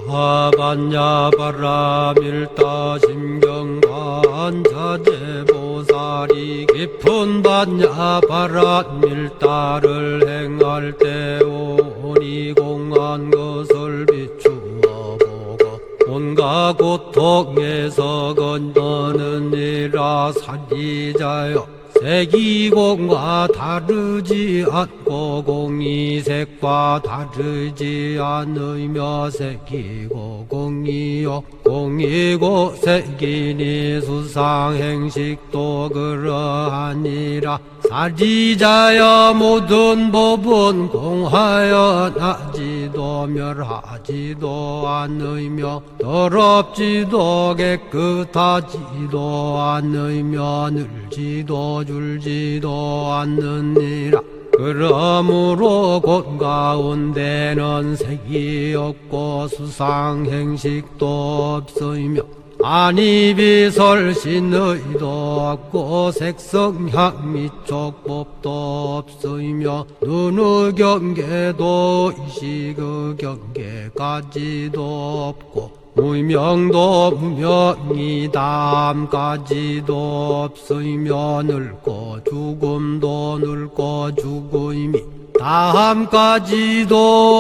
반야바라밀다 심경반자재보살이 깊은 반야바라밀다를 행할 때 오니 공한 것을 비추어 보고 온갖 고통에서 건너느니라. 사리자여, 색이공과 다르지 않고 공이색과 다르지 않으며 색이고 공이요 공이고 색이니 수상행식도 그러하니라. 사리자여, 모든 법은 공하여 나지도 멸하지도 않으며 더럽지도 깨끗하지도 않으며 늘지도 줄지도 않느니라. 그러므로 곧 가운데는 색이 없고 수상행식도 없으며 안이비설신의도 없고 색성향 미촉법도 없으며 눈의 경계도 의식의 경계까지도 없고 무명도 무명이 담까지도 없으며 늙고 죽음도 늙고 죽음이 다함까지도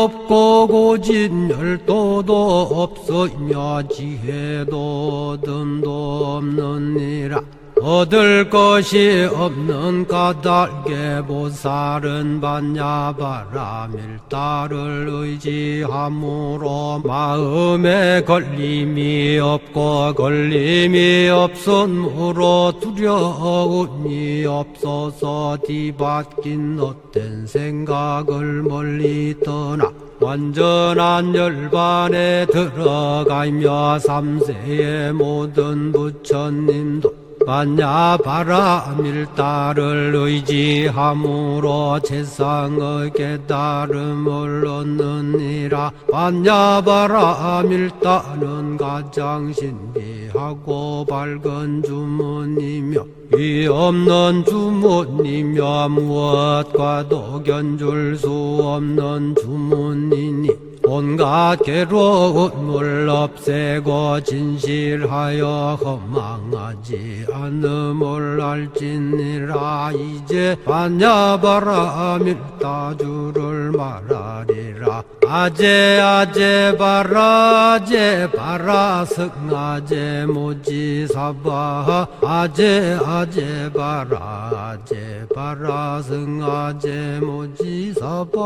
없고 고진열도도 없으며 지혜도 듬도 없느니라. 얻을 것이 없는 까닭에 보살은 반야바라밀다를 의지함으로 마음에 걸림이 없고 걸림이 없으므로 두려움이 없어서 뒤바뀐 헛된 생각을 멀리 떠나 완전한 열반에 들어가며 삼세의 모든 부처님도 반야바라밀다를 의지함으로 세상의 깨달음을 얻느니라. 반야바라밀다는 가장 신비하고 밝은 주문이며 위없는 주문이며 무엇과도 견줄 수 없는 주문이니 온갖 괴로움을 없애고 진실하여 허망하지 않음을 알지니라. 이제 반야바라밀다주를 말하리라. 아제 아제 바라 아제 바라 승아제 모지사바 아제 아제 바라 아제 바라 승아제 모지사바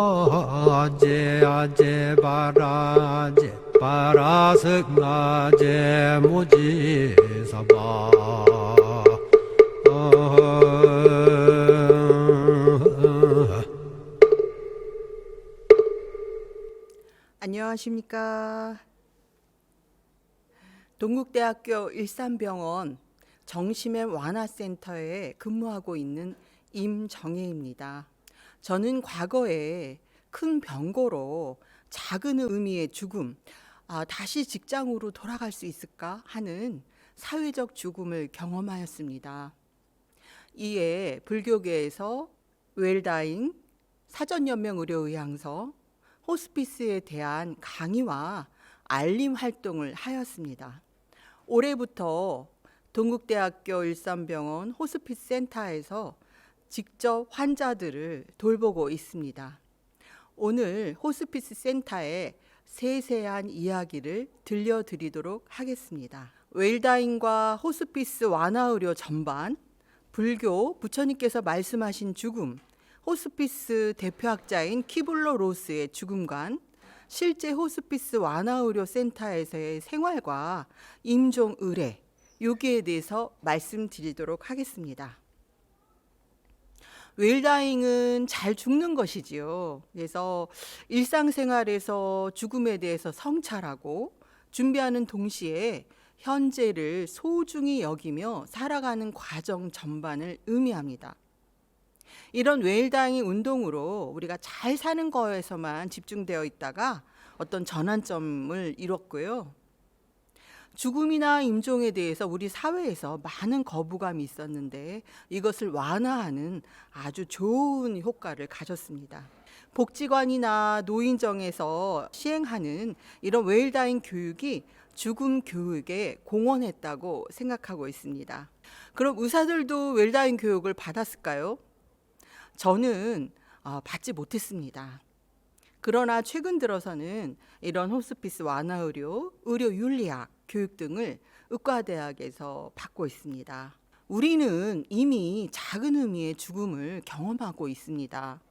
아제 아제 바라 아제 바라 승아제 모지사바. 안녕하십니까. 동국대학교 일산병원 정신의 완화센터에 근무하고 있는 임정혜입니다. 저는 과거에 큰 병고로 작은 의미의 죽음, 다시 직장으로 돌아갈 수 있을까 하는 사회적 죽음을 경험하였습니다. 이에 불교계에서 웰다잉, 사전연맹의료의향서, 호스피스에 대한 강의와 알림 활동을 하였습니다. 올해부터 동국대학교 일산병원 호스피스 센터에서 직접 환자들을 돌보고 있습니다. 오늘 호스피스 센터의 세세한 이야기를 들려드리도록 하겠습니다. 웰다잉과 호스피스 완화의료 전반, 불교 부처님께서 말씀하신 죽음, 호스피스 대표학자인 키블러 로스의 죽음관, 실제 호스피스 완화의료 센터에서의 생활과 임종 의례, 여기에 대해서 말씀드리도록 하겠습니다. 웰다잉은 잘 죽는 것이지요. 그래서 일상생활에서 죽음에 대해서 성찰하고 준비하는 동시에 현재를 소중히 여기며 살아가는 과정 전반을 의미합니다. 이런 웰다잉 운동으로 우리가 잘 사는 거에서만 집중되어 있다가 어떤 전환점을 이뤘고요. 죽음이나 임종에 대해서 우리 사회에서 많은 거부감이 있었는데 이것을 완화하는 아주 좋은 효과를 가졌습니다. 복지관이나 노인정에서 시행하는 이런 웰다잉 교육이 죽음 교육에 공헌했다고 생각하고 있습니다. 그럼 의사들도 웰다잉 교육을 받았을까요? 저는 받지 못했습니다. 그러나 최근 들어서는 이런 호스피스 완화 의료, 의료 윤리학 교육 등을 의과대학에서 받고 있습니다. 우리는 이미 작은 의미의 죽음을 경험하고 있습니다.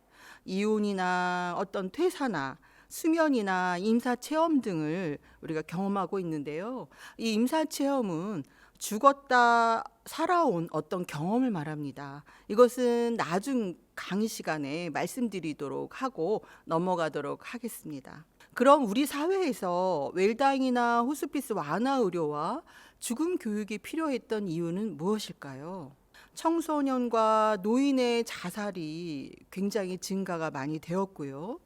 이혼이나 어떤 퇴사나 수면이나 임사체험 등을 우리가 경험하고 있는데요. 이 임사체험은 죽었다 살아온 어떤 경험을 말합니다. 이것은 나중 강의 시간에 말씀드리도록 하고 넘어가도록 하겠습니다. 그럼 우리 사회에서 웰다잉이나 호스피스 완화 의료와 죽음 교육이 필요했던 이유는 무엇일까요? 청소년과 노인의 자살이 굉장히 증가가 많이 되었고요.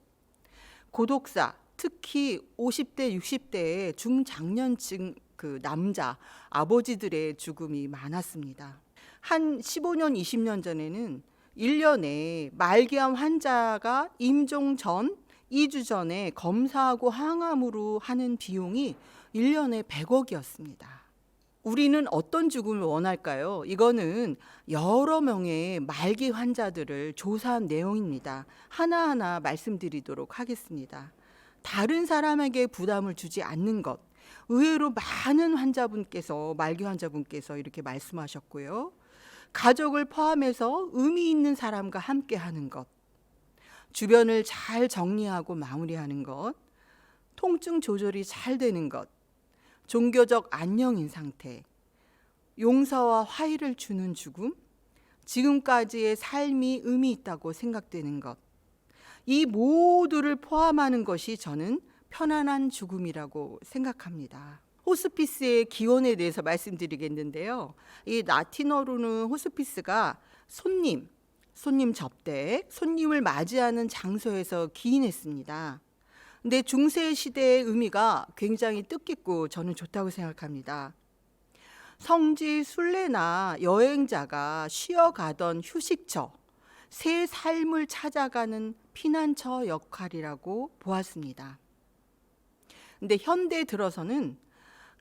고독사, 특히 50대, 60대의 중장년층 남자, 아버지들의 죽음이 많았습니다. 한 15년, 20년 전에는 1년에 말기암 환자가 임종 전, 2주 전에 검사하고 항암으로 하는 비용이 1년에 100억이었습니다. 우리는 어떤 죽음을 원할까요? 이거는 여러 명의 말기 환자들을 조사한 내용입니다. 하나하나 말씀드리도록 하겠습니다. 다른 사람에게 부담을 주지 않는 것. 의외로 많은 환자분께서, 말기 환자분께서 이렇게 말씀하셨고요. 가족을 포함해서 의미 있는 사람과 함께 하는 것. 주변을 잘 정리하고 마무리하는 것. 통증 조절이 잘 되는 것. 종교적 안녕인 상태, 용서와 화해를 주는 죽음, 지금까지의 삶이 의미 있다고 생각되는 것, 이 모두를 포함하는 것이 저는 편안한 죽음이라고 생각합니다. 호스피스의 기원에 대해서 말씀드리겠는데요. 이 라틴어로는 호스피스가 손님 접대, 손님을 맞이하는 장소에서 기인했습니다. 근데 중세 시대의 의미가 굉장히 뜻깊고 저는 좋다고 생각합니다. 성지 순례나 여행자가 쉬어가던 휴식처, 새 삶을 찾아가는 피난처 역할이라고 보았습니다. 근데 현대 들어서는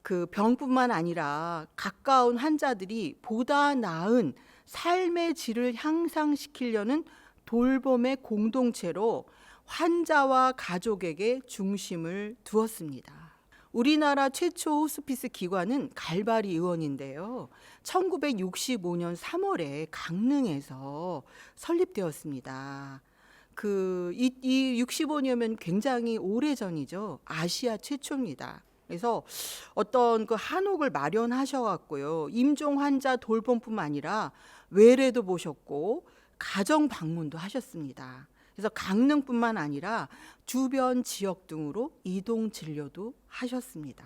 그 병뿐만 아니라 가까운 환자들이 보다 나은 삶의 질을 향상시키려는 돌봄의 공동체로 환자와 가족에게 중심을 두었습니다. 우리나라 최초 호스피스 기관은 갈바리 의원인데요. 1965년 3월에 강릉에서 설립되었습니다. 이 65년이면 굉장히 오래전이죠. 아시아 최초입니다. 그래서 어떤 한옥을 마련하셔갖고요. 임종 환자 돌봄뿐만 아니라 외래도 보셨고 가정 방문도 하셨습니다. 그래서 강릉뿐만 아니라 주변 지역 등으로 이동 진료도 하셨습니다.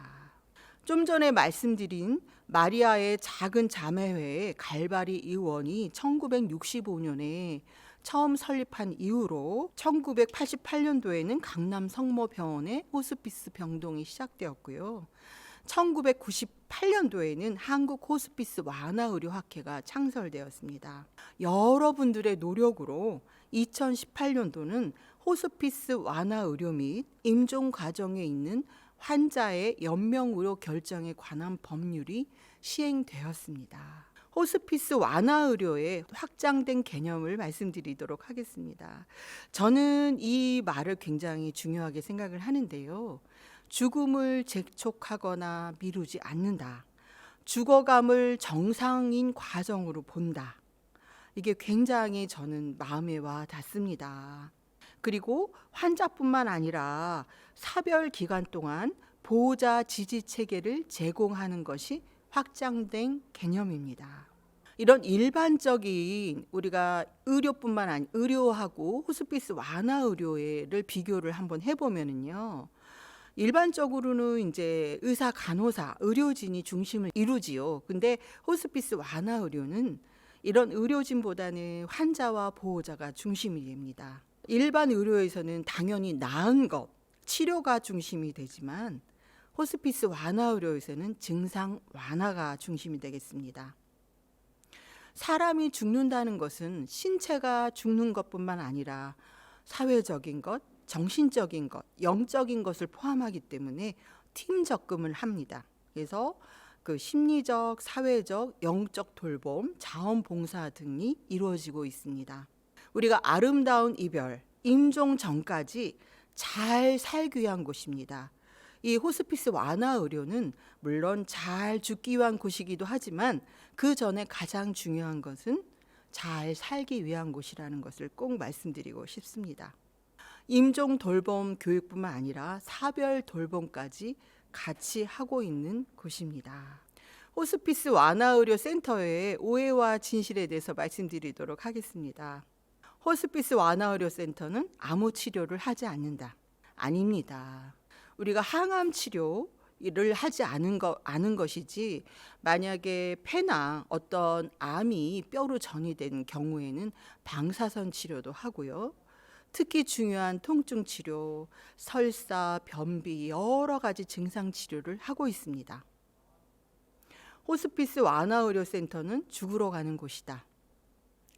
좀 전에 말씀드린 마리아의 작은 자매회의 갈바리 의원이 1965년에 처음 설립한 이후로 1988년도에는 강남 성모병원의 호스피스 병동이 시작되었고요. 1998년도에는 한국 호스피스 완화의료학회가 창설되었습니다. 여러분들의 노력으로 2018년도는 호스피스 완화의료 및 임종 과정에 있는 환자의 연명의료 결정에 관한 법률이 시행되었습니다. 호스피스 완화의료의 확장된 개념을 말씀드리도록 하겠습니다. 저는 이 말을 굉장히 중요하게 생각을 하는데요. 죽음을 재촉하거나 미루지 않는다. 죽어감을 정상인 과정으로 본다. 이게 굉장히 저는 마음에 와 닿습니다. 그리고 환자뿐만 아니라 사별 기간 동안 보호자 지지 체계를 제공하는 것이 확장된 개념입니다. 이런 일반적인 우리가 의료뿐만 아니라 의료하고 호스피스 완화 의료를 비교를 한번 해보면은요. 일반적으로는 이제 의사, 간호사, 의료진이 중심을 이루지요. 근데 호스피스 완화 의료는 이런 의료진보다는 환자와 보호자가 중심이 됩니다. 일반 의료에서는 당연히 나은 것, 치료가 중심이 되지만 호스피스 완화 의료에서는 증상 완화가 중심이 되겠습니다. 사람이 죽는다는 것은 신체가 죽는 것뿐만 아니라 사회적인 것, 정신적인 것, 영적인 것을 포함하기 때문에 팀 접근을 합니다. 그래서 그 심리적, 사회적, 영적 돌봄, 자원봉사 등이 이루어지고 있습니다. 우리가 아름다운 이별, 임종 전까지 잘 살기 위한 곳입니다. 이 호스피스 완화 의료는 물론 잘 죽기 위한 곳이기도 하지만 그 전에 가장 중요한 것은 잘 살기 위한 곳이라는 것을 꼭 말씀드리고 싶습니다. 임종 돌봄 교육뿐만 아니라 사별 돌봄까지 같이 하고 있는 곳입니다. 호스피스 완화의료 센터의 오해와 진실에 대해서 말씀드리도록 하겠습니다. 호스피스 완화의료 센터는 아무 치료를 하지 않는다. 아닙니다. 우리가 항암 치료를 하지 않은 것이지, 만약에 폐나 어떤 암이 뼈로 전이된 경우에는 방사선 치료도 하고요. 특히 중요한 통증 치료, 설사, 변비 여러 가지 증상 치료를 하고 있습니다. 호스피스 완화의료센터는 죽으러 가는 곳이다.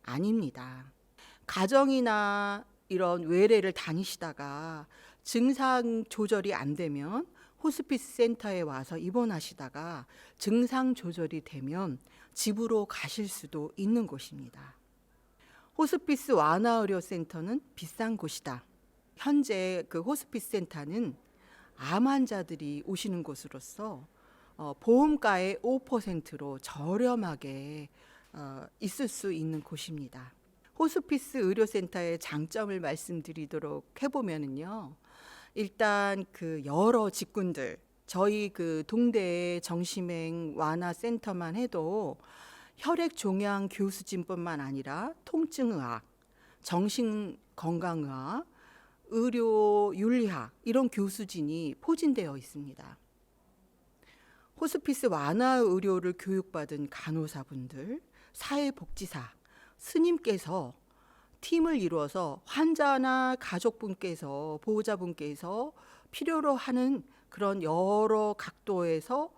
아닙니다. 가정이나 이런 외래를 다니시다가 증상 조절이 안 되면 호스피스 센터에 와서 입원하시다가 증상 조절이 되면 집으로 가실 수도 있는 곳입니다. 호스피스 완화의료센터는 비싼 곳이다. 현재 그 호스피스 센터는 암 환자들이 오시는 곳으로서 보험가의 5%로 저렴하게 있을 수 있는 곳입니다. 호스피스 의료센터의 장점을 말씀드리도록 해보면은요, 일단 그 여러 직군들, 저희 그 동대의 정신행 완화 센터만 해도 혈액종양 교수진뿐만 아니라 통증의학, 정신건강의학, 의료윤리학 이런 교수진이 포진되어 있습니다. 호스피스 완화 의료를 교육받은 간호사분들, 사회복지사, 스님께서 팀을 이루어서 환자나 가족분께서, 보호자분께서 필요로 하는 그런 여러 각도에서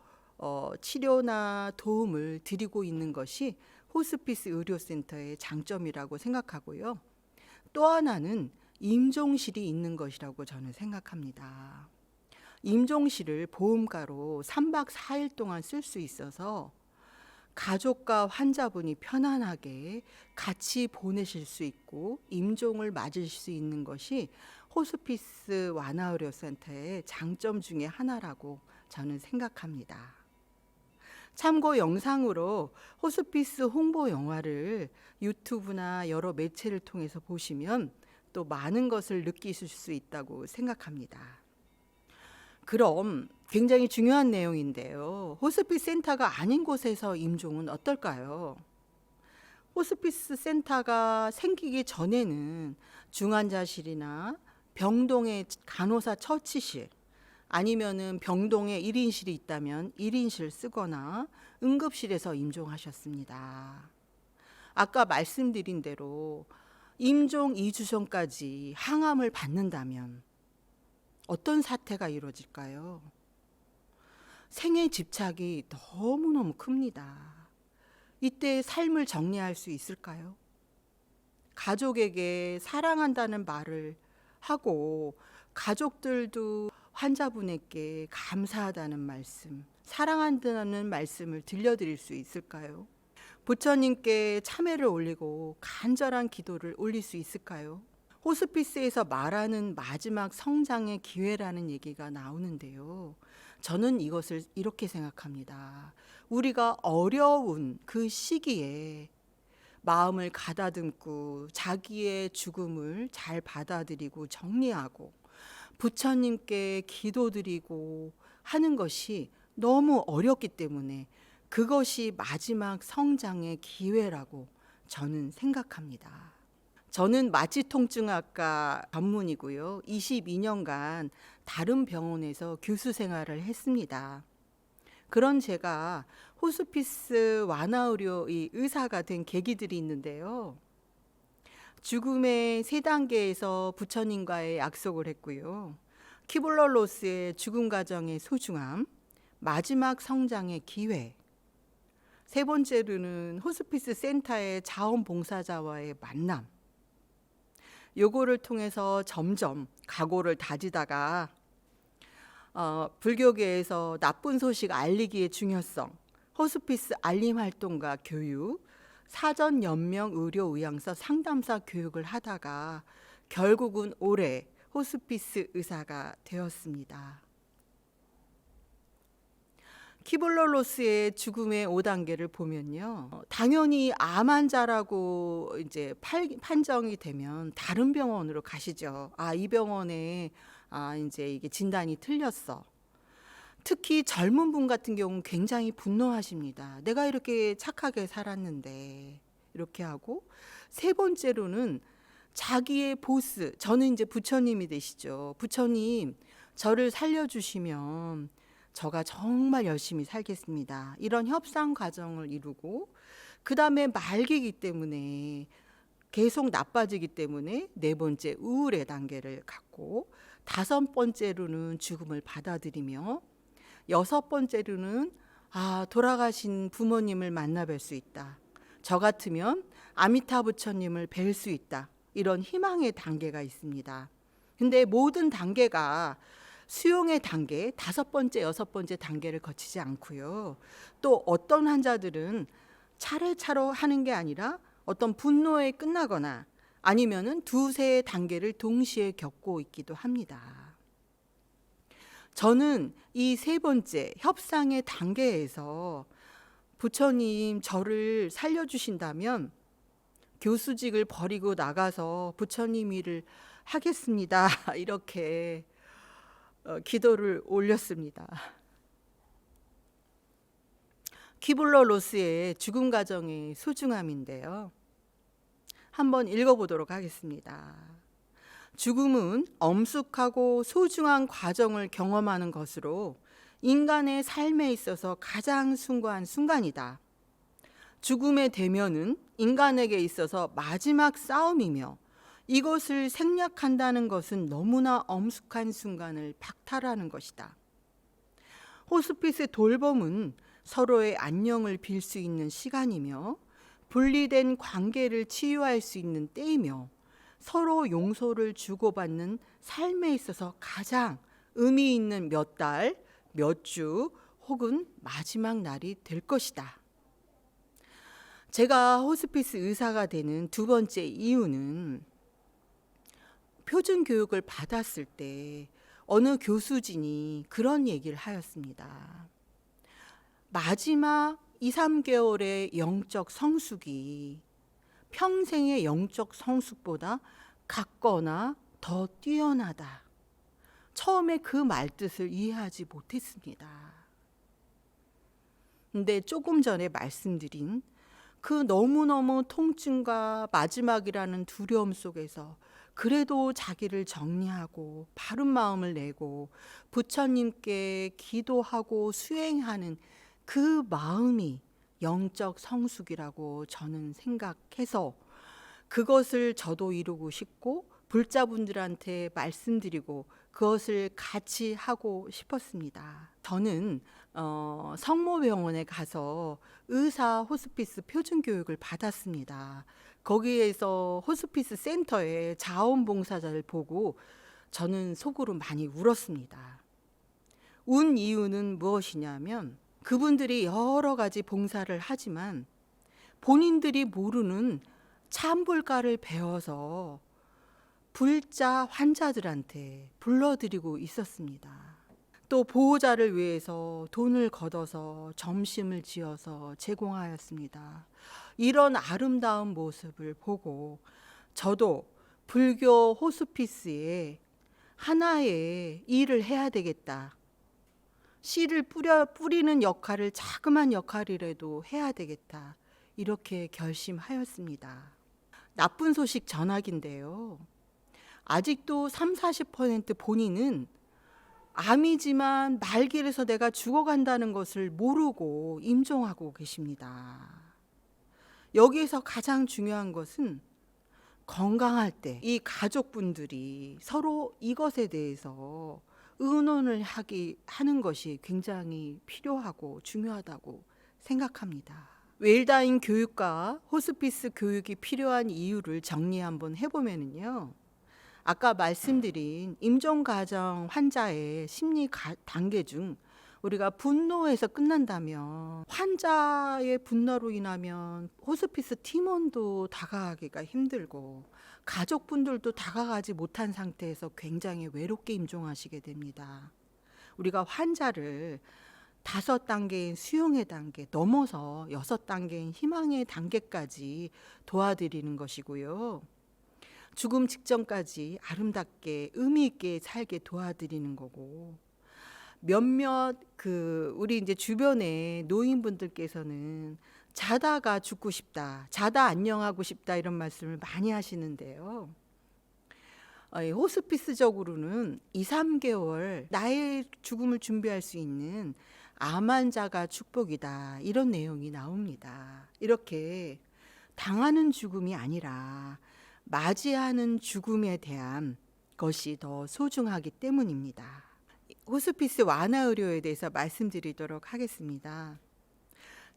치료나 도움을 드리고 있는 것이 호스피스 의료센터의 장점이라고 생각하고요. 또 하나는 임종실이 있는 것이라고 저는 생각합니다. 임종실을 보험가로 3박 4일 동안 쓸 수 있어서 가족과 환자분이 편안하게 같이 보내실 수 있고 임종을 맞을 수 있는 것이 호스피스 완화의료센터의 장점 중에 하나라고 저는 생각합니다. 참고 영상으로 호스피스 홍보 영화를 유튜브나 여러 매체를 통해서 보시면 또 많은 것을 느끼실 수 있다고 생각합니다. 그럼 굉장히 중요한 내용인데요. 호스피스 센터가 아닌 곳에서 임종은 어떨까요? 호스피스 센터가 생기기 전에는 중환자실이나 병동의 간호사 처치실, 아니면은 병동에 1인실이 있다면 1인실 쓰거나 응급실에서 임종하셨습니다. 아까 말씀드린 대로 임종 2주 전까지 항암을 받는다면 어떤 사태가 이루어질까요? 생애 집착이 너무너무 큽니다. 이때 삶을 정리할 수 있을까요? 가족에게 사랑한다는 말을 하고 가족들도 환자분에게 감사하다는 말씀, 사랑한다는 말씀을 들려드릴 수 있을까요? 부처님께 참회를 올리고 간절한 기도를 올릴 수 있을까요? 호스피스에서 말하는 마지막 성장의 기회라는 얘기가 나오는데요. 저는 이것을 이렇게 생각합니다. 우리가 어려운 그 시기에 마음을 가다듬고 자기의 죽음을 잘 받아들이고 정리하고 부처님께 기도드리고 하는 것이 너무 어렵기 때문에 그것이 마지막 성장의 기회라고 저는 생각합니다. 저는 마취통증학과 전문이고요. 22년간 다른 병원에서 교수 생활을 했습니다. 그런 제가 호스피스 완화의료의 의사가 된 계기들이 있는데요. 죽음의 3단계에서 부처님과의 약속을 했고요. 키블러 로스의 죽음 과정의 소중함, 마지막 성장의 기회, 세 번째로는 호스피스 센터의 자원봉사자와의 만남, 요거를 통해서 점점 각오를 다지다가 불교계에서 나쁜 소식 알리기의 중요성, 호스피스 알림 활동과 교육, 사전 연명 의료 의향서 상담사 교육을 하다가 결국은 올해 호스피스 의사가 되었습니다. 키블러-로스의 죽음의 5단계를 보면요, 당연히 암 환자라고 이제 판정이 되면 다른 병원으로 가시죠. 이 병원에 이제 이게 진단이 틀렸어. 특히 젊은 분 같은 경우는 굉장히 분노하십니다. 내가 이렇게 착하게 살았는데 이렇게 하고, 세 번째로는 자기의 보스, 저는 이제 부처님이 되시죠. 부처님, 저를 살려주시면 저가 정말 열심히 살겠습니다. 이런 협상 과정을 이루고, 그 다음에 말기이기 때문에 계속 나빠지기 때문에 네 번째 우울의 단계를 갖고, 다섯 번째로는 죽음을 받아들이며, 여섯 번째로는 돌아가신 부모님을 만나 뵐 수 있다. 저 같으면 아미타 부처님을 뵐 수 있다. 이런 희망의 단계가 있습니다. 근데 모든 단계가 수용의 단계, 다섯 번째, 여섯 번째 단계를 거치지 않고요. 또 어떤 환자들은 차례차례 하는 게 아니라 어떤 분노에 끝나거나 아니면은 두세 단계를 동시에 겪고 있기도 합니다. 저는 이 세 번째 협상의 단계에서 부처님 저를 살려주신다면 교수직을 버리고 나가서 부처님 일을 하겠습니다. 이렇게 기도를 올렸습니다. 키블러-로스의 죽음 과정의 소중함인데요, 한번 읽어보도록 하겠습니다. 죽음은 엄숙하고 소중한 과정을 경험하는 것으로 인간의 삶에 있어서 가장 숭고한 순간이다. 죽음의 대면은 인간에게 있어서 마지막 싸움이며, 이것을 생략한다는 것은 너무나 엄숙한 순간을 박탈하는 것이다. 호스피스 돌봄은 서로의 안녕을 빌 수 있는 시간이며, 분리된 관계를 치유할 수 있는 때이며, 서로 용서를 주고받는 삶에 있어서 가장 의미 있는 몇 달, 몇 주 혹은 마지막 날이 될 것이다. 제가 호스피스 의사가 되는 두 번째 이유는, 표준 교육을 받았을 때 어느 교수진이 그런 얘기를 하였습니다. 마지막 2, 3개월의 영적 성숙이 평생의 영적 성숙보다 같거나 더 뛰어나다. 처음에 그 말뜻을 이해하지 못했습니다. 근데 조금 전에 말씀드린 그 너무너무 통증과 마지막이라는 두려움 속에서 그래도 자기를 정리하고 바른 마음을 내고 부처님께 기도하고 수행하는 그 마음이 영적 성숙이라고 저는 생각해서 그것을 저도 이루고 싶고 불자분들한테 말씀드리고 그것을 같이 하고 싶었습니다. 저는 성모병원에 가서 의사 호스피스 표준 교육을 받았습니다. 거기에서 호스피스 센터의 자원봉사자를 보고 저는 속으로 많이 울었습니다. 운 이유는 무엇이냐면, 그분들이 여러 가지 봉사를 하지만 본인들이 모르는 참불가를 배워서 불자 환자들한테 불러드리고 있었습니다. 또 보호자를 위해서 돈을 걷어서 점심을 지어서 제공하였습니다. 이런 아름다운 모습을 보고 저도 불교 호스피스에 하나의 일을 해야 되겠다. 씨를 뿌리는 역할을 자그마한 역할이라도 해야 되겠다. 이렇게 결심하였습니다. 나쁜 소식 전하기인데요, 아직도 30-40% 본인은 암이지만 말길에서 내가 죽어간다는 것을 모르고 임종하고 계십니다. 여기에서 가장 중요한 것은 건강할 때 이 가족분들이 서로 이것에 대해서 의논을 하는 것이 굉장히 필요하고 중요하다고 생각합니다. 웰다잉 교육과 호스피스 교육이 필요한 이유를 정리 한번 해보면요, 아까 말씀드린 임종 과정 환자의 단계 중 우리가 분노에서 끝난다면 환자의 분노로 인하면 호스피스 팀원도 다가가기가 힘들고 가족분들도 다가가지 못한 상태에서 굉장히 외롭게 임종하시게 됩니다. 우리가 환자를 5단계인 수용의 단계 넘어서 6단계인 희망의 단계까지 도와드리는 것이고요. 죽음 직전까지 아름답게 의미 있게 살게 도와드리는 거고, 몇몇 우리 이제 주변에 노인분들께서는 자다가 죽고 싶다, 자다 안녕하고 싶다 이런 말씀을 많이 하시는데요. 호스피스적으로는 2, 3개월 나의 죽음을 준비할 수 있는 암 환자가 축복이다 이런 내용이 나옵니다. 이렇게 당하는 죽음이 아니라 맞이하는 죽음에 대한 것이 더 소중하기 때문입니다. 호스피스 완화 의료에 대해서 말씀드리도록 하겠습니다.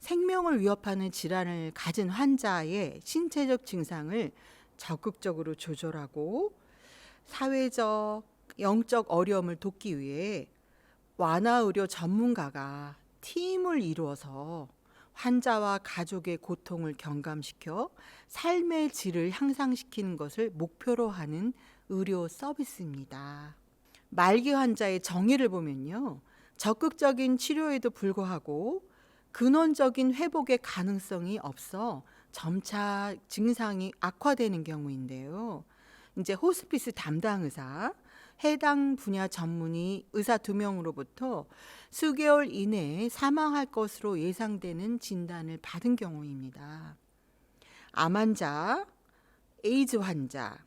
생명을 위협하는 질환을 가진 환자의 신체적 증상을 적극적으로 조절하고 사회적, 영적 어려움을 돕기 위해 완화 의료 전문가가 팀을 이루어서 환자와 가족의 고통을 경감시켜 삶의 질을 향상시키는 것을 목표로 하는 의료 서비스입니다. 말기 환자의 정의를 보면요, 적극적인 치료에도 불구하고 근원적인 회복의 가능성이 없어 점차 증상이 악화되는 경우인데요. 이제 호스피스 담당 의사, 해당 분야 전문의 의사 2명으로부터 수개월 이내에 사망할 것으로 예상되는 진단을 받은 경우입니다. 암 환자, 에이즈 환자,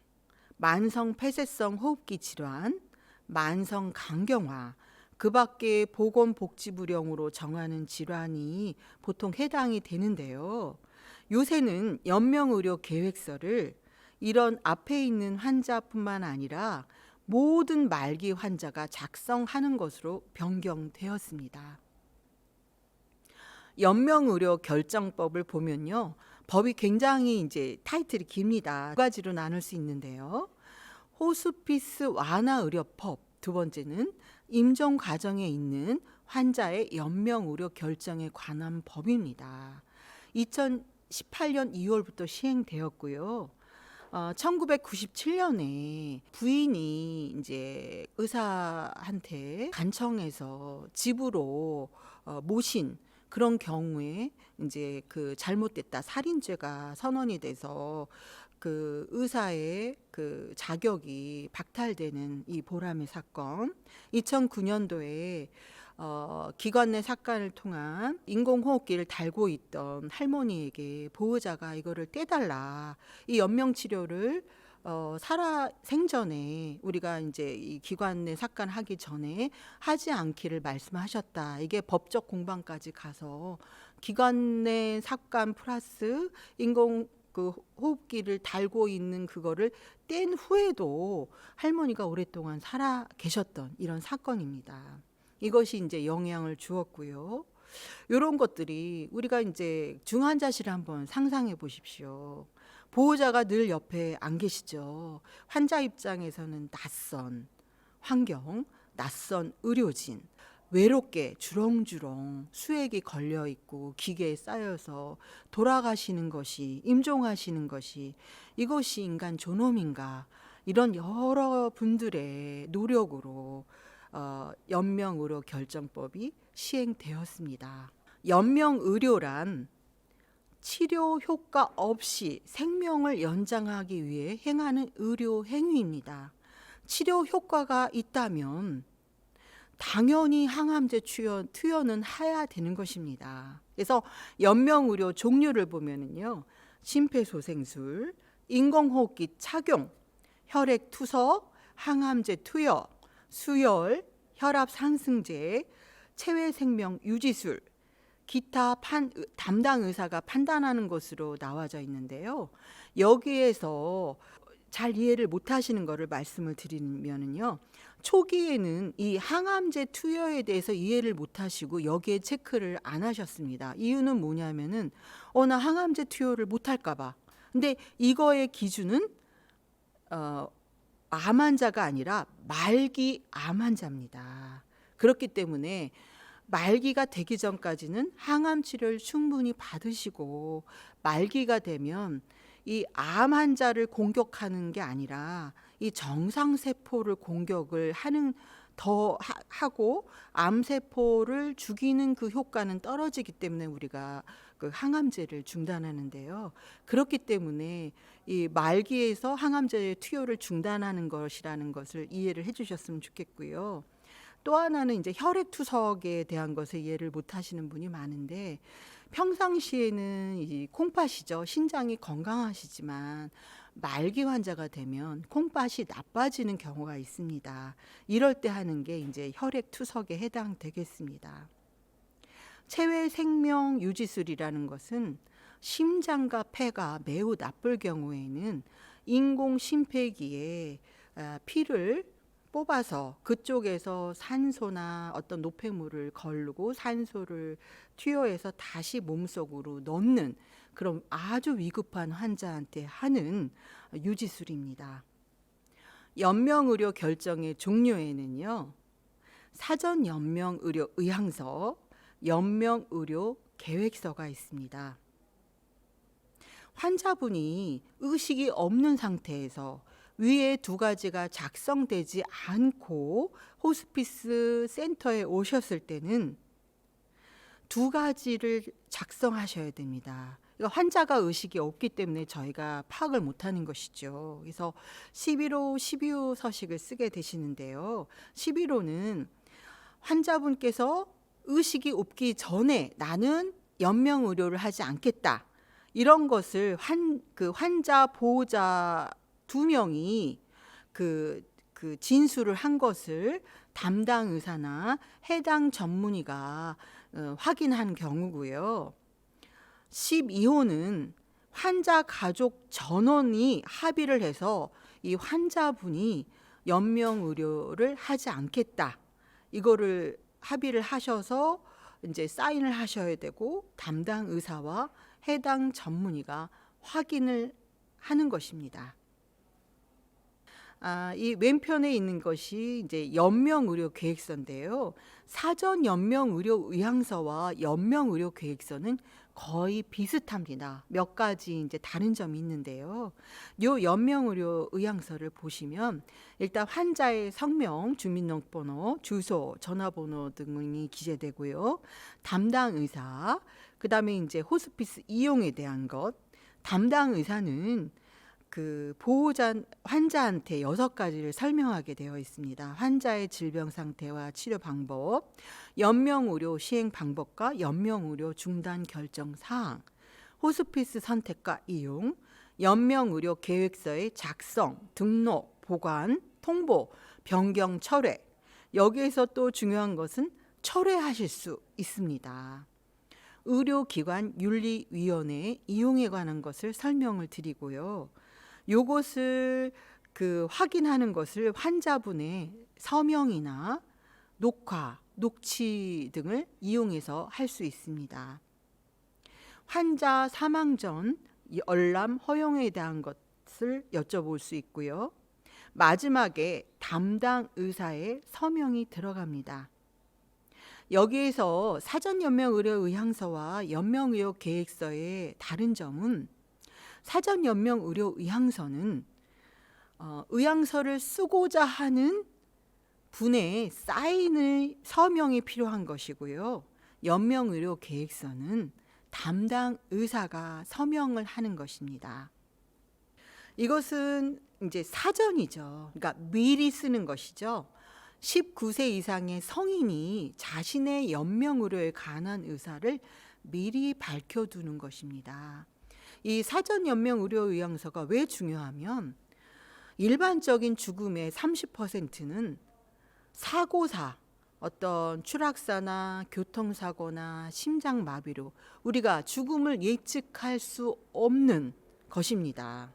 만성 폐쇄성 호흡기 질환, 만성 간경화, 그 밖에 보건복지부령으로 정하는 질환이 보통 해당이 되는데요. 요새는 연명의료 계획서를 이런 앞에 있는 환자뿐만 아니라 모든 말기 환자가 작성하는 것으로 변경되었습니다. 연명의료 결정법을 보면요, 법이 굉장히 이제 타이틀이 깁니다. 2가지로 나눌 수 있는데요. 호스피스 완화 의료법, 2번째는 임종 과정에 있는 환자의 연명의료 결정에 관한 법입니다. 2018년 2월부터 시행되었고요. 1997년에 부인이 이제 의사한테 간청해서 집으로 모신 그런 경우에 이제 잘못됐다 살인죄가 선언이 돼서 의사의 자격이 박탈되는 이 보람의 사건, 2009년도에 기관 내 삭간을 통한 인공호흡기를 달고 있던 할머니에게 보호자가 이거를 떼달라, 이 연명치료를 생전에 우리가 이제 이 기관 내 삭간하기 전에 하지 않기를 말씀하셨다. 이게 법적 공방까지 가서 기관 내 삭간 플러스 인공 호흡기를 달고 있는 그거를 뗀 후에도 할머니가 오랫동안 살아 계셨던 이런 사건입니다. 이것이 이제 영향을 주었고요. 이런 것들이 우리가 이제 중환자실을 한번 상상해 보십시오. 보호자가 늘 옆에 안 계시죠. 환자 입장에서는 낯선 환경, 낯선 의료진, 외롭게 주렁주렁 수액이 걸려 있고 기계에 쌓여서 돌아가시는 것이, 임종하시는 것이, 이것이 인간 존엄인가, 이런 여러 분들의 노력으로 연명의료 결정법이 시행되었습니다. 연명의료란 치료 효과 없이 생명을 연장하기 위해 행하는 의료 행위입니다. 치료 효과가 있다면 당연히 항암제 투여는 해야 되는 것입니다. 그래서 연명의료 종류를 보면은요, 심폐소생술, 인공호흡기 착용, 혈액 투석, 항암제 투여, 수혈, 혈압 상승제, 체외생명 유지술, 기타 담당 의사가 판단하는 것으로 나와져 있는데요. 여기에서 잘 이해를 못 하시는 것을 말씀을 드리면은요, 초기에는 이 항암제 투여에 대해서 이해를 못 하시고 여기에 체크를 안 하셨습니다. 이유는 뭐냐면은 나 항암제 투여를 못 할까 봐. 근데 이거의 기준은 암 환자가 아니라 말기 암 환자입니다. 그렇기 때문에 말기가 되기 전까지는 항암 치료를 충분히 받으시고 말기가 되면 이 암 환자를 공격하는 게 아니라 이 정상 세포를 공격을 하는 하고 암세포를 죽이는 그 효과는 떨어지기 때문에 우리가 그 항암제를 중단하는데요. 그렇기 때문에 이 말기에서 항암제의 투여를 중단하는 것이라는 것을 이해를 해주셨으면 좋겠고요. 또 하나는 이제 혈액 투석에 대한 것을 이해를 못 하시는 분이 많은데 평상시에는 이 콩팥이죠. 신장이 건강하시지만 말기 환자가 되면 콩팥이 나빠지는 경우가 있습니다. 이럴 때 하는 게 이제 혈액 투석에 해당되겠습니다. 체외 생명 유지술이라는 것은 심장과 폐가 매우 나쁠 경우에는 인공 심폐기에 피를 뽑아서 그쪽에서 산소나 어떤 노폐물을 걸르고 산소를 투여해서 다시 몸속으로 넣는 그런 아주 위급한 환자한테 하는 유지술입니다. 연명의료 결정의 종료에는요, 사전 연명의료 의향서, 연명의료 계획서가 있습니다. 환자분이 의식이 없는 상태에서 위에 두 가지가 작성되지 않고 호스피스 센터에 오셨을 때는 두 가지를 작성하셔야 됩니다. 그러니까 환자가 의식이 없기 때문에 저희가 파악을 못하는 것이죠. 그래서 11호, 12호 서식을 쓰게 되시는데요. 11호는 환자분께서 의식이 없기 전에 나는 연명의료를 하지 않겠다. 이런 것을 환자 보호자 2명이 그 진술을 한 것을 담당 의사나 해당 전문의가 확인한 경우고요. 12호는 환자 가족 전원이 합의를 해서 이 환자분이 연명의료를 하지 않겠다. 이거를 합의를 하셔서 이제 사인을 하셔야 되고 담당 의사와 해당 전문의가 확인을 하는 것입니다. 이 왼편에 있는 것이 이제 연명의료 계획서인데요. 사전 연명의료 의향서와 연명의료 계획서는 거의 비슷합니다. 몇 가지 이제 다른 점이 있는데요. 요 연명의료 의향서를 보시면 일단 환자의 성명, 주민등록번호, 주소, 전화번호 등이 기재되고요. 담당 의사, 그다음에 이제 호스피스 이용에 대한 것, 담당 의사는 그 보호자 환자한테 6가지를 설명하게 되어 있습니다. 환자의 질병 상태와 치료 방법, 연명의료 시행 방법과 연명의료 중단 결정 사항, 호스피스 선택과 이용, 연명의료 계획서의 작성, 등록, 보관, 통보, 변경, 철회. 여기에서 또 중요한 것은 철회하실 수 있습니다. 의료기관 윤리위원회 이용에 관한 것을 설명을 드리고요. 요것을 확인하는 것을 환자분의 서명이나 녹화, 녹취 등을 이용해서 할 수 있습니다. 환자 사망 전 열람 허용에 대한 것을 여쭤볼 수 있고요. 마지막에 담당 의사의 서명이 들어갑니다. 여기에서 사전 연명의료 의향서와 연명의료 계획서의 다른 점은 사전 연명의료 의향서는 의향서를 쓰고자 하는 분의 사인의 서명이 필요한 것이고요. 연명의료 계획서는 담당 의사가 서명을 하는 것입니다. 이것은 이제 사전이죠. 그러니까 미리 쓰는 것이죠. 19세 이상의 성인이 자신의 연명의료에 관한 의사를 미리 밝혀두는 것입니다. 이 사전 연명의료 의향서가 왜 중요하면 일반적인 죽음의 30%는 사고사, 어떤 추락사나 교통사고나 심장마비로 우리가 죽음을 예측할 수 없는 것입니다.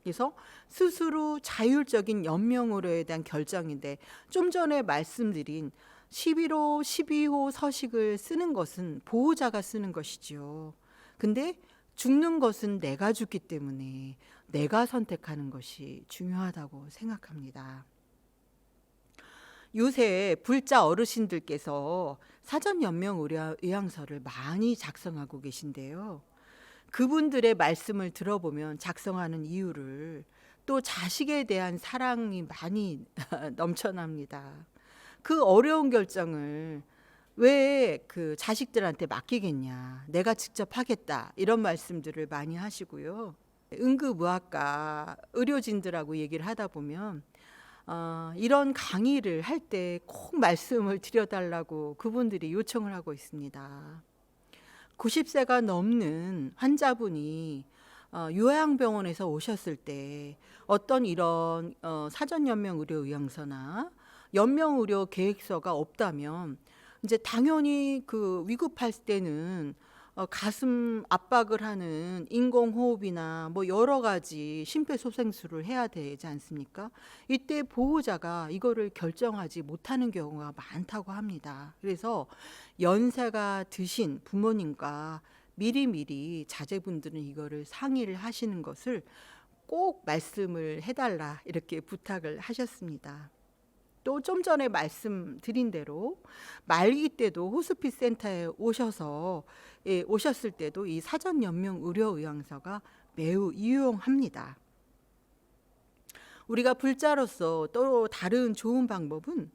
그래서 스스로 자율적인 연명의료에 대한 결정인데 좀 전에 말씀드린 11호, 12호 서식을 쓰는 것은 보호자가 쓰는 것이죠. 근데 죽는 것은 내가 죽기 때문에 내가 선택하는 것이 중요하다고 생각합니다. 요새 불자 어르신들께서 사전연명 의향서를 많이 작성하고 계신데요. 그분들의 말씀을 들어보면 작성하는 이유를, 또 자식에 대한 사랑이 많이 넘쳐납니다. 그 어려운 결정을 왜 그 자식들한테 맡기겠냐, 내가 직접 하겠다, 이런 말씀들을 많이 하시고요. 응급의학과 의료진들하고 얘기를 하다 보면 이런 강의를 할 때 꼭 말씀을 드려달라고 그분들이 요청을 하고 있습니다. 90세가 넘는 환자분이 요양병원에서 오셨을 때 어떤 이런 사전연명의료의향서나 연명의료계획서가 없다면 이제 당연히 그 위급할 때는 가슴 압박을 하는 인공호흡이나 뭐 여러 가지 심폐소생술을 해야 되지 않습니까? 이때 보호자가 이거를 결정하지 못하는 경우가 많다고 합니다. 그래서 연세가 드신 부모님과 미리미리 자제분들은 이거를 상의를 하시는 것을 꼭 말씀을 해달라, 이렇게 부탁을 하셨습니다. 또 좀 전에 말씀드린 대로 말기 때도 호스피스 센터에 오셨을 때도 이 사전연명 의료의향서가 매우 유용합니다. 우리가 불자로서 또 다른 좋은 방법은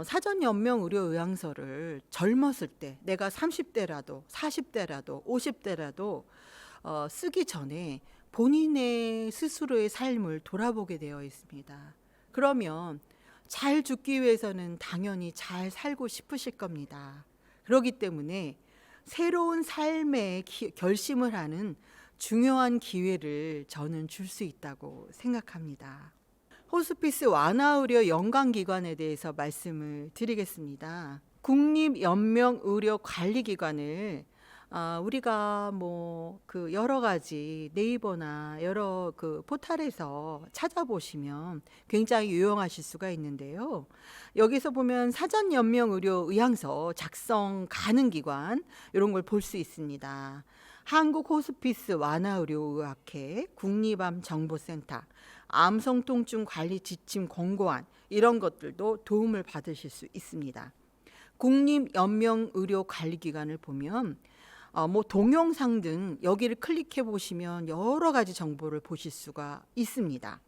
사전연명 의료의향서를 젊었을 때, 내가 30대라도 40대라도 50대라도 쓰기 전에 본인의 스스로의 삶을 돌아보게 되어 있습니다. 그러면 잘 죽기 위해서는 당연히 잘 살고 싶으실 겁니다. 그렇기 때문에 새로운 삶의 결심을 하는 중요한 기회를 저는 줄 수 있다고 생각합니다. 호스피스 완화의료 연관기관에 대해서 말씀을 드리겠습니다. 국립연명의료관리기관을 우리가 뭐 그 여러 가지 네이버나 여러 그 포털에서 찾아보시면 굉장히 유용하실 수가 있는데요. 여기서 보면 사전연명의료의향서 작성 가능 기관, 이런 걸 볼 수 있습니다. 한국호스피스 완화의료의학회, 국립암정보센터, 암성통증관리 지침 권고안, 이런 것들도 도움을 받으실 수 있습니다. 국립연명의료관리기관을 보면 뭐 동영상 등 여기를 클릭해 보시면 여러 가지 정보를 보실 수가 있습니다.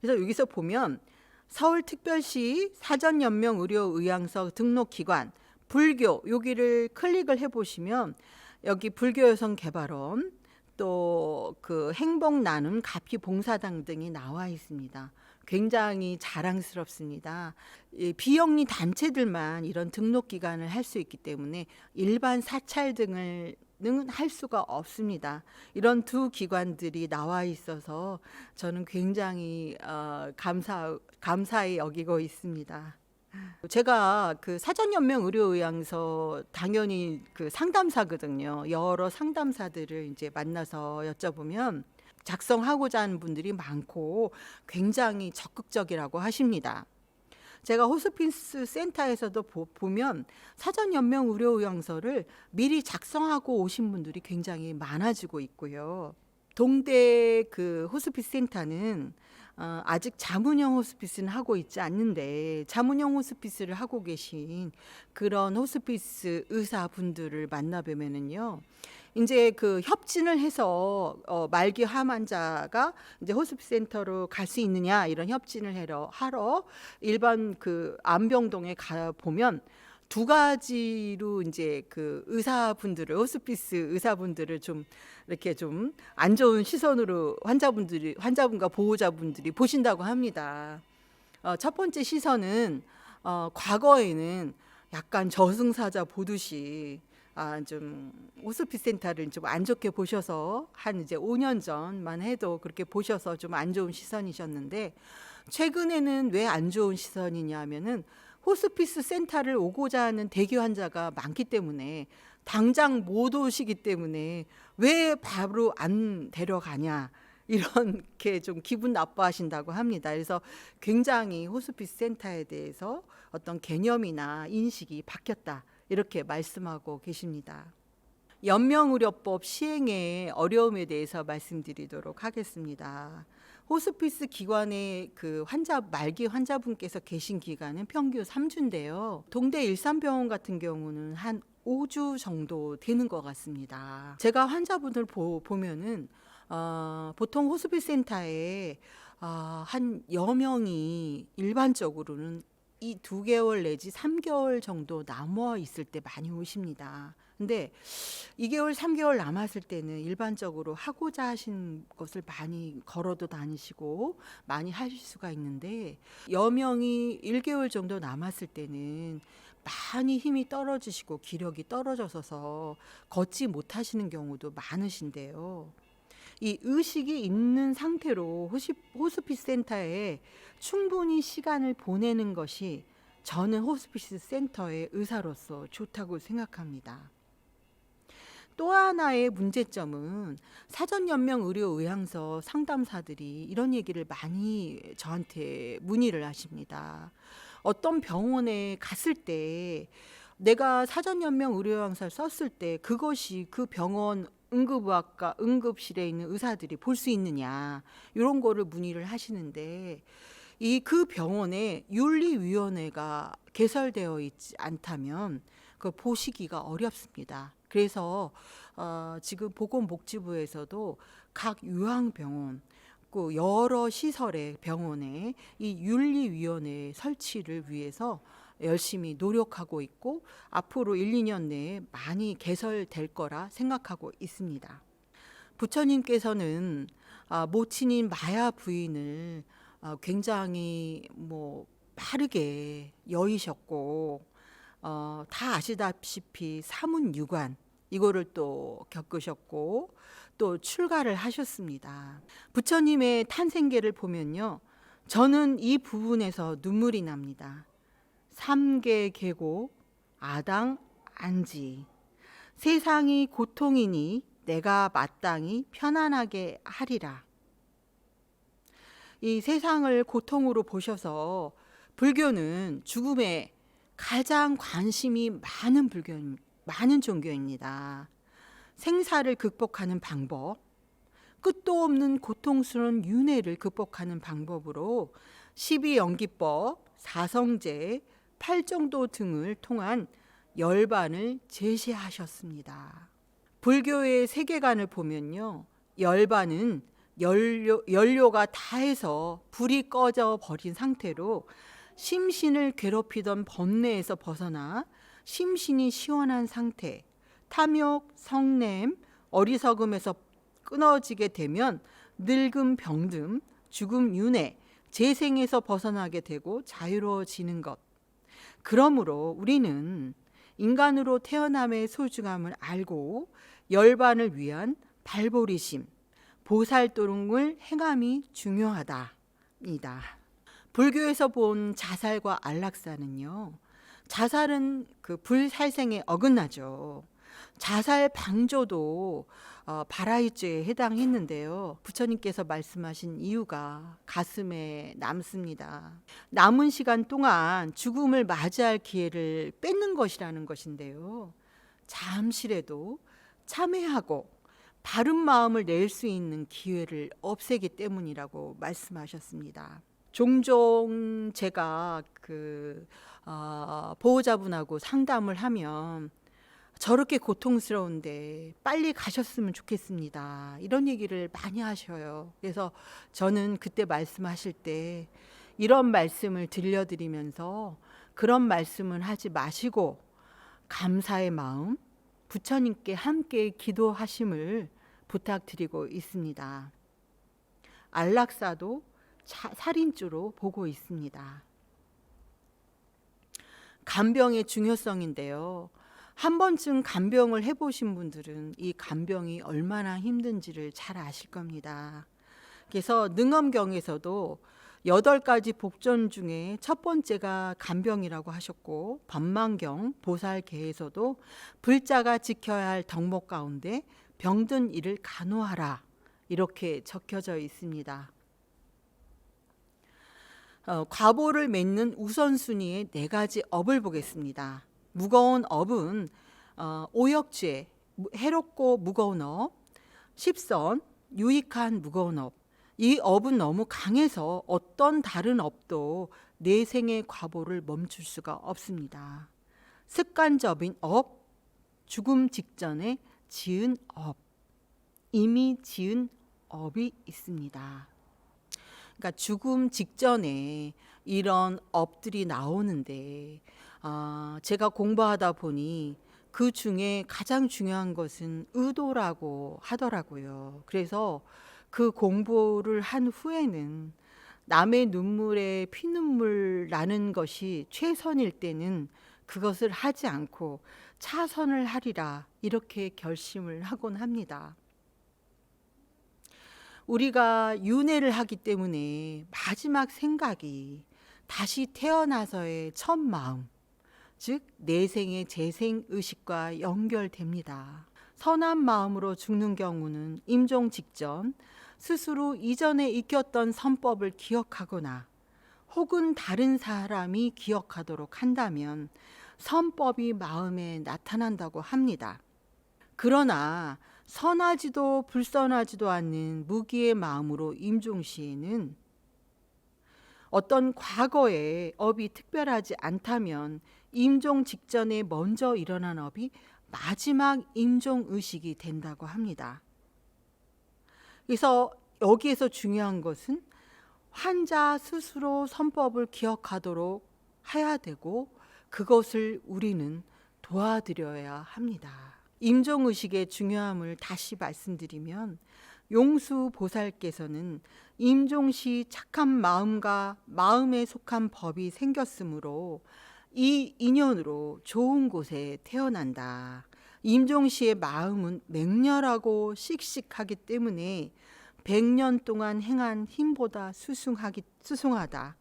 그래서 여기서 보면 서울특별시 사전연명의료의향서 등록기관 불교, 여기를 클릭을 해 보시면 여기 불교여성개발원, 또 그 행복나눔 가피봉사당 등이 나와 있습니다. 굉장히 자랑스럽습니다. 비영리 단체들만 이런 등록 기간을 할 수 있기 때문에 일반 사찰 등을 할 수가 없습니다. 이런 두 기관들이 나와 있어서 저는 굉장히 감사히 여기고 있습니다. 제가 그 사전연명 의료의향서 당연히 그 상담사거든요. 여러 상담사들을 이제 만나서 여쭤보면 작성하고자 하는 분들이 많고 굉장히 적극적이라고 하십니다. 제가 호스피스 센터에서도 보면 사전연명 의료의향서를 미리 작성하고 오신 분들이 굉장히 많아지고 있고요. 동대 그 호스피스 센터는 아직 자문형 호스피스는 하고 있지 않는데, 자문형 호스피스를 하고 계신 그런 호스피스 의사분들을 만나뵈면은요, 이제 그 협진을 해서 말기 암 환자가 이제 호스피스 센터로 갈 수 있느냐, 이런 협진을 하러 일반 그 암병동에 가 보면 두 가지로 이제 그 의사분들을, 호스피스 의사분들을 좀 이렇게 좀 안 좋은 시선으로 환자분과 보호자분들이 보신다고 합니다. 첫 번째 시선은 과거에는 약간 저승사자 보듯이 좀 호스피스 센터를 좀 안 좋게 보셔서, 한 이제 5년 전만 해도 그렇게 보셔서 좀 안 좋은 시선이셨는데, 최근에는 왜 안 좋은 시선이냐면은 호스피스 센터를 오고자 하는 대기 환자가 많기 때문에, 당장 못 오시기 때문에 왜 바로 안 데려가냐, 이렇게 좀 기분 나빠하신다고 합니다. 그래서 굉장히 호스피스 센터에 대해서 어떤 개념이나 인식이 바뀌었다, 이렇게 말씀하고 계십니다. 연명의료법 시행의 어려움에 대해서 말씀드리도록 하겠습니다. 호스피스 기관에 그 말기 환자분께서 계신 기간은 평균 3주인데요. 동대 일산병원 같은 경우는 한 5주 정도 되는 것 같습니다. 제가 환자분들 보면은 보통 호스피스 센터에 한 여 명이 일반적으로는 이 2개월 내지 3개월 정도 남아 있을 때 많이 오십니다. 근데 2개월, 3개월 남았을 때는 일반적으로 하고자 하신 것을 많이 걸어도 다니시고 많이 하실 수가 있는데, 여명이 1개월 정도 남았을 때는 많이 힘이 떨어지시고 기력이 떨어져서 걷지 못하시는 경우도 많으신데요. 이 의식이 있는 상태로 호스피스 센터에 충분히 시간을 보내는 것이 저는 호스피스 센터의 의사로서 좋다고 생각합니다. 또 하나의 문제점은 사전연명 의료의향서 상담사들이 이런 얘기를 많이 저한테 문의를 하십니다. 어떤 병원에 갔을 때 내가 사전연명 의료의향서를 썼을 때 그것이 그 병원 응급의학과 응급실에 있는 의사들이 볼 수 있느냐, 이런 거를 문의를 하시는데, 그 병원에 윤리위원회가 개설되어 있지 않다면 그 보시기가 어렵습니다. 그래서 지금 보건복지부에서도 각 요양병원, 그 여러 시설의 병원에 이 윤리위원회 설치를 위해서 열심히 노력하고 있고, 앞으로 1, 2년 내에 많이 개설될 거라 생각하고 있습니다. 부처님께서는 모친인 마야 부인을 굉장히 빠르게 여의셨고, 다 아시다시피 사문유관 이거를 또 겪으셨고 또 출가를 하셨습니다. 부처님의 탄생계를 보면요, 저는 이 부분에서 눈물이 납니다. 삼계 계고 아당 안지, 세상이 고통이니 내가 마땅히 편안하게 하리라. 이 세상을 고통으로 보셔서 불교는 죽음에 가장 관심이 많은 종교입니다. 생사를 극복하는 방법, 끝도 없는 고통스러운 윤회를 극복하는 방법으로 12연기법, 사성제, 팔정도 등을 통한 열반을 제시하셨습니다. 불교의 세계관을 보면요, 열반은 연료가 다해서 불이 꺼져 버린 상태로 심신을 괴롭히던 번뇌에서 벗어나 심신이 시원한 상태, 탐욕, 성냄, 어리석음에서 끊어지게 되면 늙음, 병듦, 죽음, 윤회, 재생에서 벗어나게 되고 자유로워지는 것. 그러므로 우리는 인간으로 태어남의 소중함을 알고 열반을 위한 발보리심, 보살도름을 행함이 중요하답니다. 불교에서 본 자살과 안락사는요, 자살은 그 불살생에 어긋나죠. 자살 방조도 발하이죄에 해당했는데요. 부처님께서 말씀하신 이유가 가슴에 남습니다. 남은 시간 동안 죽음을 맞이할 기회를 뺏는 것이라는 것인데요. 잠시라도 참회하고 바른 마음을 낼 수 있는 기회를 없애기 때문이라고 말씀하셨습니다. 종종 제가 보호자분하고 상담을 하면 저렇게 고통스러운데 빨리 가셨으면 좋겠습니다, 이런 얘기를 많이 하셔요. 그래서 저는 그때 말씀하실 때 이런 말씀을 들려드리면서 그런 말씀을 하지 마시고 감사의 마음, 부처님께 함께 기도하심을 부탁드리고 있습니다. 안락사도 살인죄로 보고 있습니다. 간병의 중요성인데요. 한 번쯤 간병을 해보신 분들은 이 간병이 얼마나 힘든지를 잘 아실 겁니다. 그래서 능엄경에서도 8가지 복전 중에 첫 번째가 간병이라고 하셨고, 법망경 보살계에서도 불자가 지켜야 할 덕목 가운데 병든 이를 간호하라, 이렇게 적혀져 있습니다. 과보를 맺는 우선순위의 4가지 업을 보겠습니다. 무거운 업은 오역죄, 해롭고 무거운 업, 10선 유익한 무거운 업. 이 업은 너무 강해서 어떤 다른 업도 내 생의 과보를 멈출 수가 없습니다. 습관적인 업, 죽음 직전에 지은 업, 이미 지은 업이 있습니다. 그러니까 죽음 직전에 이런 업들이 나오는데 제가 공부하다 보니 그 중에 가장 중요한 것은 의도라고 하더라고요. 그래서 그 공부를 한 후에는 남의 눈물에 피눈물 나는 것이 최선일 때는 그것을 하지 않고 차선을 하리라 이렇게 결심을 하곤 합니다. 우리가 윤회를 하기 때문에 마지막 생각이 다시 태어나서의 첫 마음, 즉 내생의 재생 의식과 연결됩니다. 선한 마음으로 죽는 경우는 임종 직전 스스로 이전에 익혔던 선법을 기억하거나 혹은 다른 사람이 기억하도록 한다면 선법이 마음에 나타난다고 합니다. 그러나 선하지도 불선하지도 않는 무기의 마음으로 임종 시에는 어떤 과거의 업이 특별하지 않다면 임종 직전에 먼저 일어난 업이 마지막 임종 의식이 된다고 합니다. 그래서 여기에서 중요한 것은 환자 스스로 선법을 기억하도록 해야 되고 그것을 우리는 도와드려야 합니다. 임종의식의 중요함을 다시 말씀드리면 용수보살께서는 임종시 착한 마음과 마음에 속한 법이 생겼으므로 이 인연으로 좋은 곳에 태어난다. 임종시의 마음은 맹렬하고 씩씩하기 때문에 100년 동안 행한 힘보다 수승하다.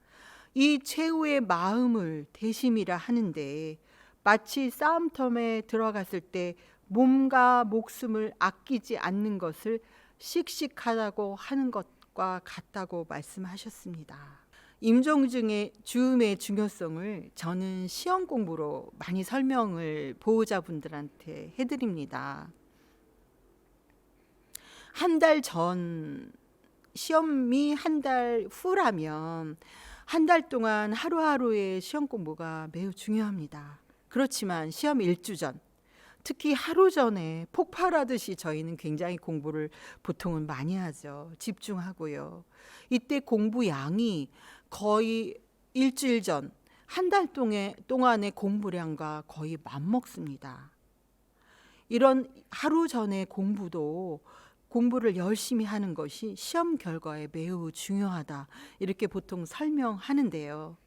이 최후의 마음을 대심이라 하는데 마치 싸움터에 들어갔을 때 몸과 목숨을 아끼지 않는 것을 씩씩하다고 하는 것과 같다고 말씀하셨습니다. 임종중의 주음의 중요성을 저는 시험 공부로 많이 설명을 보호자분들한테 해드립니다. 한 달 전 시험이 한 달 후라면 한 달 동안 하루하루의 시험 공부가 매우 중요합니다. 그렇지만 시험 일주 전, 특히 하루 전에 폭발하듯이 저희는 굉장히 공부를 보통은 많이 하죠. 집중하고요. 이때 공부 양이 거의 일주일 전, 한 달 동안의 공부량과 거의 맞먹습니다. 이런 하루 전의 공부를 열심히 하는 것이 시험 결과에 매우 중요하다. 이렇게 보통 설명하는데요.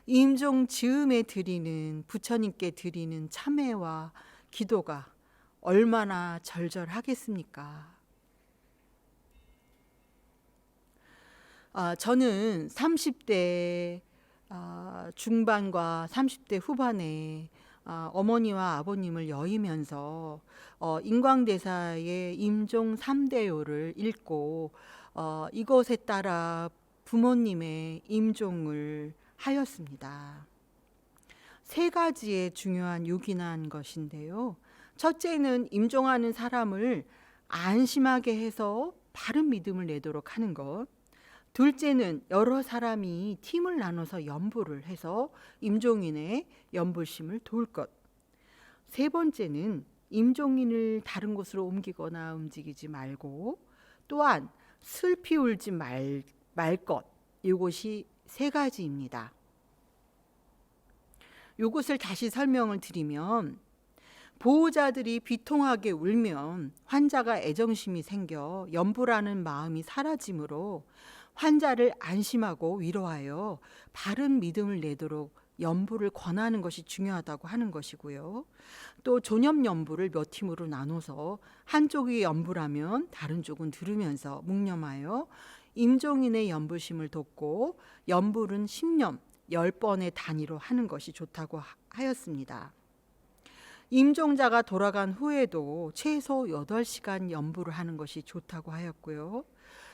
임종 즈음에 드리는 부처님께 드리는 참회와 기도가 얼마나 절절하겠습니까? 저는 30대 중반과 30대 후반에 어머니와 아버님을 여의면서 인광대사의 임종 3대요를 읽고 이것에 따라 부모님의 임종을 하였습니다. 세 가지의 중요한 요긴한 것인데요. 첫째는 임종하는 사람을 안심하게 해서 바른 믿음을 내도록 하는 것. 둘째는 여러 사람이 팀을 나눠서 연부를 해서 임종인의 연불심을 도울 것. 세 번째는 임종인을 다른 곳으로 옮기거나 움직이지 말고 또한 슬피 울지 말 것. 이것이 세 가지입니다. 이것을 다시 설명을 드리면 보호자들이 비통하게 울면 환자가 애정심이 생겨 연부라는 마음이 사라지므로 환자를 안심하고 위로하여 바른 믿음을 내도록 연부를 권하는 것이 중요하다고 하는 것이고요. 또 존염 연부를 몇 팀으로 나눠서 한쪽이 연부라면 다른 쪽은 들으면서 묵념하여 임종인의 연부심을 돕고 연부는 10년 10번의 단위로 하는 것이 좋다고 하였습니다. 임종자가 돌아간 후에도 최소 8시간 연부를 하는 것이 좋다고 하였고요.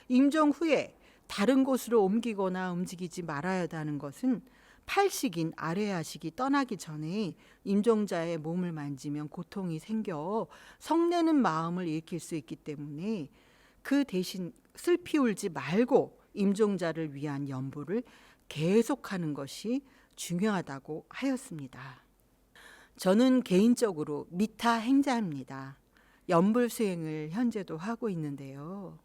임종 후에 다른 곳으로 옮기거나 움직이지 말아야 하는 것은 팔식인 아뢰야식이 떠나기 전에 임종자의 몸을 만지면 고통이 생겨 성내는 마음을 일으킬 수 있기 때문에 그 대신 슬피 울지 말고 임종자를 위한 연부를 계속하는 것이 중요하다고 하였습니다. 저는 개인적으로 미타 행자입니다. 연불 수행을 현재도 하고 있는데요.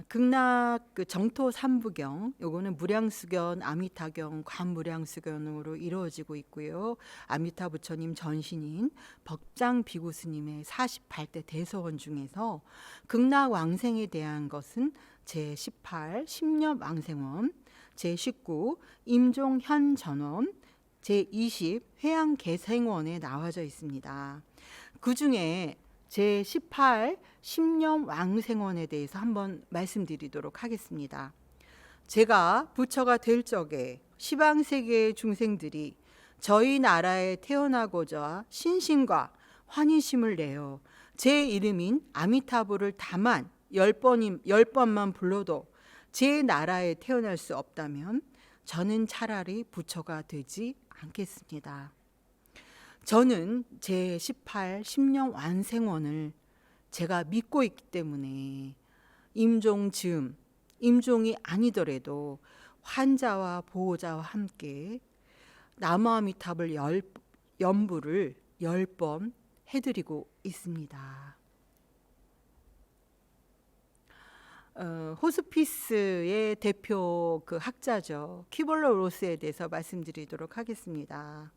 극락 그 정토 삼부경, 요거는 무량수견, 아미타경, 관무량수견으로 이루어지고 있고요. 아미타 부처님 전신인 법장 비구 스님의 48대 대서원 중에서 극락 왕생에 대한 것은 제18 십년 왕생원, 제19 임종현 전원, 제20 회양 개생원에 나와져 있습니다. 그 중에 제18 십년 왕생원에 대해서 한번 말씀드리도록 하겠습니다. 제가 부처가 될 적에 시방세계의 중생들이 저희 나라에 태어나고자 신심과 환희심을 내어 제 이름인 아미타불을 다만 10번만 불러도 제 나라에 태어날 수 없다면 저는 차라리 부처가 되지 않겠습니다. 저는 제18 십년 완생원을 제가 믿고 있기 때문에 임종 즈음, 임종이 아니더라도 환자와 보호자와 함께 나무아미탑을 연부를 10번 해드리고 있습니다. 호스피스의 대표 그 학자죠. 퀴블러 로스에 대해서 말씀드리도록 하겠습니다.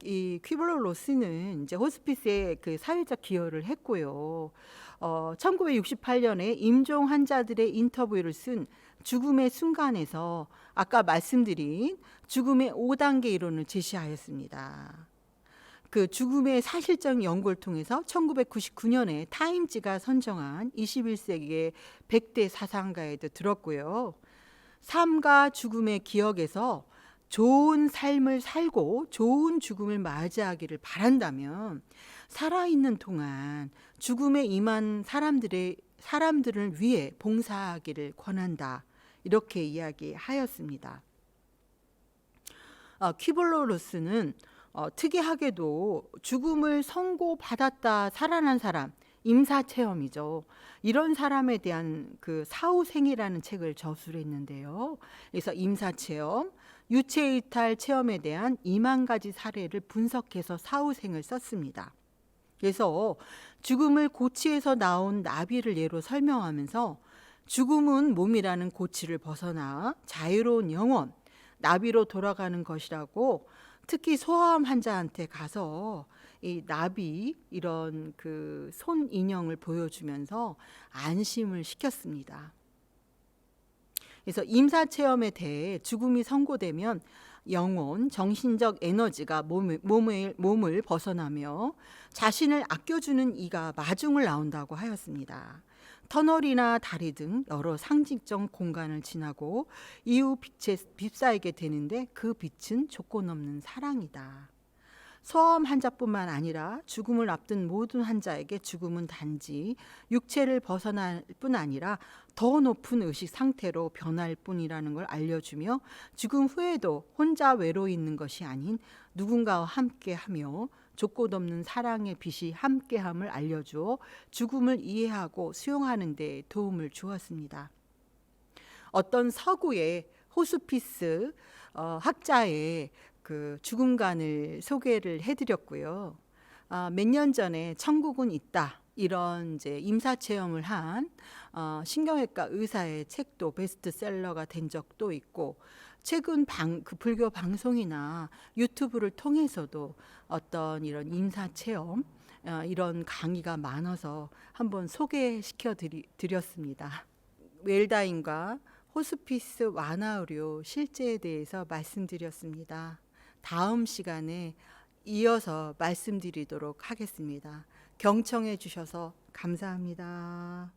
이 퀴블러 로스는 이제 호스피스에 그 사회적 기여를 했고요. 1968년에 임종 환자들의 인터뷰를 쓴 죽음의 순간에서 아까 말씀드린 죽음의 5단계 이론을 제시하였습니다. 그 죽음의 사실적 연구를 통해서 1999년에 타임지가 선정한 21세기의 100대 사상가에도 들었고요. 삶과 죽음의 기억에서 좋은 삶을 살고 좋은 죽음을 맞이하기를 바란다면 살아있는 동안 죽음에 임한 사람들을 위해 봉사하기를 권한다. 이렇게 이야기하였습니다. 퀴블러 로스는 특이하게도 죽음을 선고받았다 살아난 사람, 임사체험이죠. 이런 사람에 대한 그 사후생이라는 책을 저술을 했는데요. 그래서 임사체험, 유체이탈 체험에 대한 2만 가지 사례를 분석해서 사후생을 썼습니다. 그래서 죽음을 고치에서 나온 나비를 예로 설명하면서 죽음은 몸이라는 고치를 벗어나 자유로운 영혼, 나비로 돌아가는 것이라고 특히 소아암 환자한테 가서 이 나비 이런 그 손 인형을 보여주면서 안심을 시켰습니다. 그래서 임사체험에 대해 죽음이 선고되면 영혼, 정신적 에너지가 몸을 벗어나며 자신을 아껴주는 이가 마중을 나온다고 하였습니다. 터널이나 다리 등 여러 상징적 공간을 지나고 이후 빛에 휩싸이게 되는데 그 빛은 조건 없는 사랑이다. 소아암 환자뿐만 아니라 죽음을 앞둔 모든 환자에게 죽음은 단지 육체를 벗어날 뿐 아니라 더 높은 의식 상태로 변할 뿐이라는 걸 알려주며 죽음 후에도 혼자 외로이 있는 것이 아닌 누군가와 함께하며 조건 없는 사랑의 빛이 함께함을 알려주어 죽음을 이해하고 수용하는 데 도움을 주었습니다. 어떤 서구의 호스피스 학자의 그 죽음관을 소개를 해드렸고요. 몇 년 전에 천국은 있다 이런 이제 임사 체험을 한 신경외과 의사의 책도 베스트셀러가 된 적도 있고 최근 그 불교 방송이나 유튜브를 통해서도 어떤 이런 임사 체험 이런 강의가 많아서 한번 소개시켜 드렸습니다. 웰다인과 호스피스 완화 의료 실제에 대해서 말씀드렸습니다. 다음 시간에 이어서 말씀드리도록 하겠습니다. 경청해 주셔서 감사합니다.